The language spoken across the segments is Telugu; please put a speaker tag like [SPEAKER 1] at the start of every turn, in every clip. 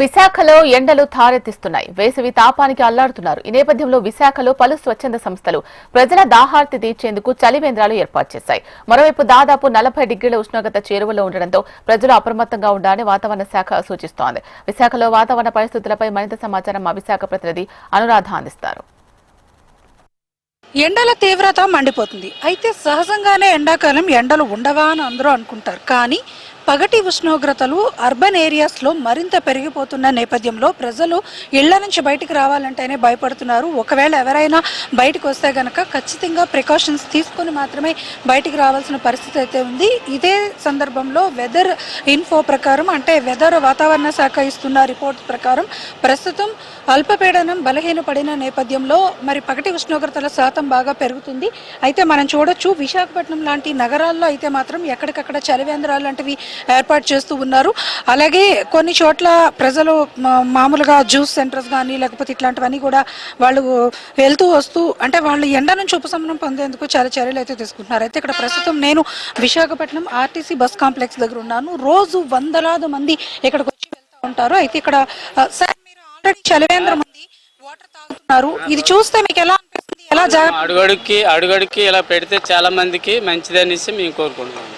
[SPEAKER 1] విశాఖలో ఎండలు తారెత్తిస్తున్నాయి. వేసవి తాపానికి అల్లాడుతున్నారు. ఈ నేపథ్యంలో విశాఖలో పలు స్వచ్ఛంద సంస్థలు ప్రజల దాహార్తి తీర్చేందుకు చలివేంద్రాలు ఏర్పాటు చేశాయి. మరోవైపు దాదాపు 40 డిగ్రీల ఉష్ణోగ్రత చేరువలో ఉండడంతో ప్రజలు అప్రమత్తంగా ఉండాలని వాతావరణ శాఖ సూచిస్తోంది. విశాఖలో వాతావరణ పరిస్థితులపై మరింత సమాచారం మా విశాఖ ప్రతినిధి అనురాధ అందిస్తారు.
[SPEAKER 2] ఎండల తీవ్రత మండిపోతుంది. అయితే సహజంగానే ఎండాకాలం ఎండలు ఉండవా అని అందరూ అనుకుంటారు. కానీ పగటి ఉష్ణోగ్రతలు అర్బన్ ఏరియాస్లో మరింత పెరిగిపోతున్న నేపథ్యంలో ప్రజలు ఇళ్ల నుంచి బయటికి రావాలంటేనే భయపడుతున్నారు. ఒకవేళ ఎవరైనా బయటకు వస్తే గనక ఖచ్చితంగా ప్రికాషన్స్ తీసుకొని మాత్రమే బయటికి రావాల్సిన పరిస్థితి అయితే ఉంది. ఇదే సందర్భంలో వెదర్ ఇన్ఫో ప్రకారం, అంటే వెదర్ వాతావరణ శాఖ ఇస్తున్న రిపోర్ట్ ప్రకారం ప్రస్తుతం అల్పపీడనం బలహీనపడిన నేపథ్యంలో మరి పగటి ఉష్ణోగ్రతల శాతం బాగా పెరుగుతుంది. అయితే మనం చూడొచ్చు, విశాఖపట్నం లాంటి నగరాల్లో అయితే మాత్రం ఎక్కడికక్కడ చలివేంద్రాలు లాంటివి ఏర్పాటు చేస్తూ ఉన్నారు. అలాగే కొన్ని చోట్ల ప్రజలు మామూలుగా జ్యూస్ సెంటర్స్ కానీ లేకపోతే ఇట్లాంటివన్నీ కూడా వాళ్ళు వెళ్తూ వస్తూ, అంటే వాళ్ళు ఎండ నుంచి ఉపశమనం పొందేందుకు చాలా చర్యలు అయితే తీసుకుంటున్నారు. అయితే ఇక్కడ ప్రస్తుతం నేను విశాఖపట్నం ఆర్టీసీ బస్ కాంప్లెక్స్ దగ్గర ఉన్నాను. రోజు వందలాది మంది ఇక్కడికి వచ్చి వెళ్తూ ఉంటారు. అయితే ఇక్కడ సార్, మీరు ఆల్రెడీ చలివేంద్రం ఉంది, వాటర్ తాగుతున్నారు. ఇది చూస్తే మీకు ఎలా అనిపిస్తుంది? ఎలా
[SPEAKER 3] అడుగడుక్కి ఇలా పెడితే చాలా మందికి మంచిదనేసి మేము కోరుకుంటున్నాం.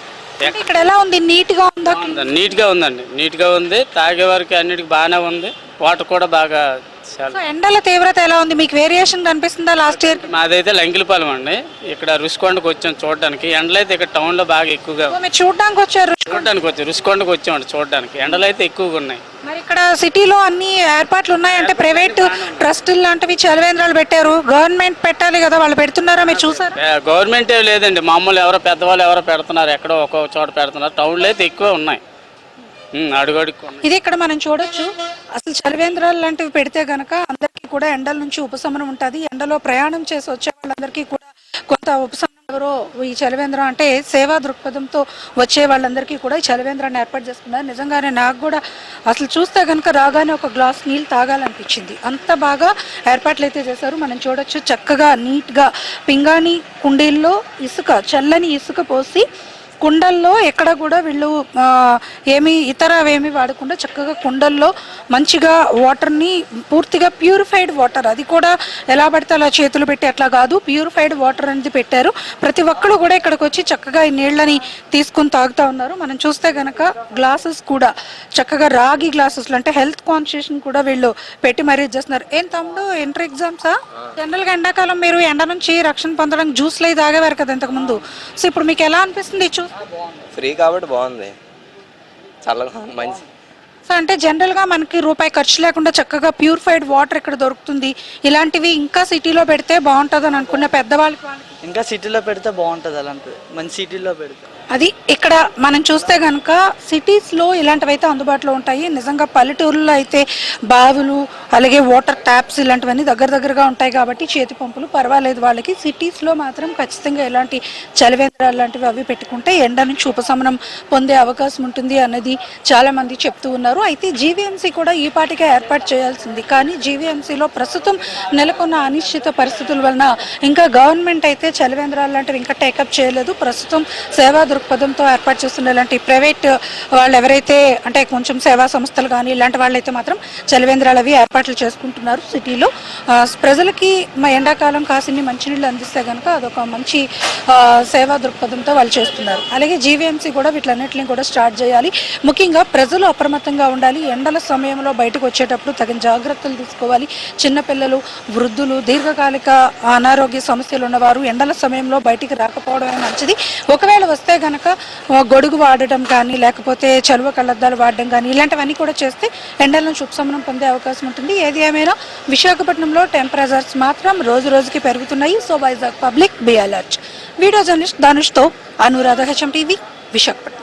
[SPEAKER 2] ఇక్కడ ఎలా ఉంది? నీట్ గా ఉందా?
[SPEAKER 3] నీట్ గా ఉందండి, నీట్ గా ఉంది. తాగే వారికి అన్నిటికి బాగానే ఉంది. వాటర్ కూడా బాగా.
[SPEAKER 2] ఎండల తీవ్రత ఎలా ఉంది? మీకు వేరియేషన్ కనిపిస్తుందా లాస్ట్ ఇయర్?
[SPEAKER 3] మాదైతే లంకిలపాలెం అండి. ఇక్కడ రుషికొండకు వచ్చాం చూడడానికి. ఎండలు అయితే ఇక్కడ టౌన్ లో బాగా ఎక్కువగా.
[SPEAKER 2] చూడడానికి వచ్చారు?
[SPEAKER 3] రుషికొండకు వచ్చామండి చూడడానికి. ఎండలు అయితే ఎక్కువగా ఉన్నాయి.
[SPEAKER 2] మరి ఇక్కడ సిటీలో అన్ని ఏర్పాట్లు ఉన్నాయంటే ప్రైవేట్ ట్రస్టులు లాంటివి చలివేంద్రాలు పెట్టారు. గవర్నమెంట్ పెట్టాలి కదా, వాళ్ళు పెడుతున్నారా? మీరు చూసారు?
[SPEAKER 3] గవర్నమెంట్ లేదండి, మామూలు ఎవరో పెద్దవాళ్ళు ఎవరో పెడుతున్నారు. ఎక్కడో ఒక్కొక్క చోట పెడుతున్నారు. టౌన్లో అయితే ఎక్కువ ఉన్నాయి.
[SPEAKER 2] ఇది ఇక్కడ మనం చూడొచ్చు. అసలు చలివేంద్రాలు లాంటివి పెడితే గనక అందరికీ కూడా ఎండల నుంచి ఉపశమనం ఉంటుంది. ఎండలో ప్రయాణం చేసి వచ్చే వాళ్ళందరికీ కూడా కొంత ఉపశమనం. ఎవరో ఈ చలివేంద్రం అంటే సేవా దృక్పథంతో వచ్చే వాళ్ళందరికీ కూడా ఈ చలివేంద్రాన్ని ఏర్పాటు చేసుకున్నారు. నిజంగానే నాకు కూడా అసలు చూస్తే కనుక రాగానే ఒక గ్లాస్ నీళ్ళు తాగాలనిపించింది. అంత బాగా ఏర్పాట్లు అయితే చేశారు. మనం చూడొచ్చు, చక్కగా నీట్గా పింగాణి కుండీల్లో ఇసుక, చల్లని ఇసుక పోసి కుండల్లో ఎక్కడ కూడా వీళ్ళు ఇతరవేమి వాడకుండా చక్కగా కుండల్లో మంచిగా వాటర్ని, పూర్తిగా ప్యూరిఫైడ్ వాటర్, అది కూడా ఎలా పడితే అలా చేతులు పెట్టి అట్లా కాదు, ప్యూరిఫైడ్ వాటర్ అనేది పెట్టారు. ప్రతి ఒక్కరు కూడా ఇక్కడికి వచ్చి చక్కగా ఈ నీళ్ళని తీసుకుని తాగుతూ ఉన్నారు. మనం చూస్తే గనక గ్లాసెస్ కూడా చక్కగా రాగి గ్లాసెస్లో, అంటే హెల్త్ కాన్షియస్ని కూడా వీళ్ళు పెట్టి మరీ చేస్తున్నారు. ఏం తమ్ముడు, ఇంటర్ ఎగ్జామ్సా? జనరల్గా ఎండాకాలం మీరు ఎండ నుంచి రక్షణ పొందడానికి జ్యూస్లు అయి తాగేవారు కదా ఇంతకు ముందు. సో ఇప్పుడు మీకు ఎలా అనిపిస్తుంది?
[SPEAKER 4] ఫ్రీ కాబట్టి బాగుంది, చల్లగా మంచి.
[SPEAKER 2] సో అంటే జనరల్గా మనకి రూపాయి ఖర్చు లేకుండా చక్కగా ప్యూరిఫైడ్ వాటర్ ఇక్కడ దొరుకుతుంది. ఇలాంటివి ఇంకా సిటీలో పెడితే బాగుంటుంది అని అనుకున్న పెద్దవాళ్ళకి,
[SPEAKER 5] ఇంకా సిటీలో పెడితే బాగుంటుంది. అలాంటిది మంచి సిటీలో పెడితే
[SPEAKER 2] అది. ఇక్కడ మనం చూస్తే కనుక సిటీస్లో ఇలాంటివైతే అందుబాటులో ఉంటాయి. నిజంగా పల్లెటూరులో అయితే బావులు, అలాగే వాటర్ ట్యాప్స్ ఇలాంటివన్నీ దగ్గరగా ఉంటాయి కాబట్టి చేతి పంపులు పర్వాలేదు వాళ్ళకి. సిటీస్లో మాత్రం ఖచ్చితంగా ఇలాంటి చలివేంద్రాలు లాంటివి అవి పెట్టుకుంటే ఎండ నుంచి ఉపశమనం పొందే అవకాశం ఉంటుంది అన్నది చాలామంది చెప్తూ ఉన్నారు. అయితే జీవీఎంసీ కూడా ఈ పాటికే ఏర్పాటు చేయాల్సింది. కానీ జీవీఎంసీలో ప్రస్తుతం నెలకొన్న అనిశ్చిత పరిస్థితుల వలన ఇంకా గవర్నమెంట్ అయితే చలివేంద్రాలు లాంటివి ఇంకా టేకప్ చేయలేదు. ప్రస్తుతం సేవా దృక్పథంతో ఏర్పాటు చేస్తున్న ఇలాంటి ప్రైవేట్ వాళ్ళు ఎవరైతే, అంటే కొంచెం సేవా సంస్థలు కానీ ఇలాంటి వాళ్ళైతే మాత్రం చలివేంద్రాలు అవి ఏర్పాట్లు చేసుకుంటున్నారు సిటీలో. ప్రజలకి ఎండాకాలం కాసిన్ని మంచినీళ్ళు అందిస్తే కనుక అదొక మంచి సేవా దృక్పథంతో వాళ్ళు చేస్తున్నారు. అలాగే జీవీఎంసీ కూడా వీటిలన్నింటినీ కూడా స్టార్ట్ చేయాలి. ముఖ్యంగా ప్రజలు అప్రమత్తంగా ఉండాలి. ఎండల సమయంలో బయటకు వచ్చేటప్పుడు తగిన జాగ్రత్తలు తీసుకోవాలి. చిన్నపిల్లలు, వృద్ధులు, దీర్ఘకాలిక అనారోగ్య సమస్యలు ఉన్నవారు ఎండల సమయంలో బయటికి రాకపోవడమే మంచిది. ఒకవేళ వస్తే కనుక గొడుగు వాడటం కానీ లేకపోతే చలువ కళ్ళద్దాలు వాడడం కానీ ఇలాంటివన్నీ కూడా చేస్తే ఎండల నుంచి ఉపశమనం పొందే అవకాశం ఉంటుంది. ఏది ఏమైనా విశాఖపట్నంలో టెంపరేచర్స్ మాత్రం రోజు రోజుకి పెరుగుతున్నాయి. So Vizag public be alert. Video journalist ధనుష్తో అనురాధ, HM టీవీ, విశాఖపట్నం.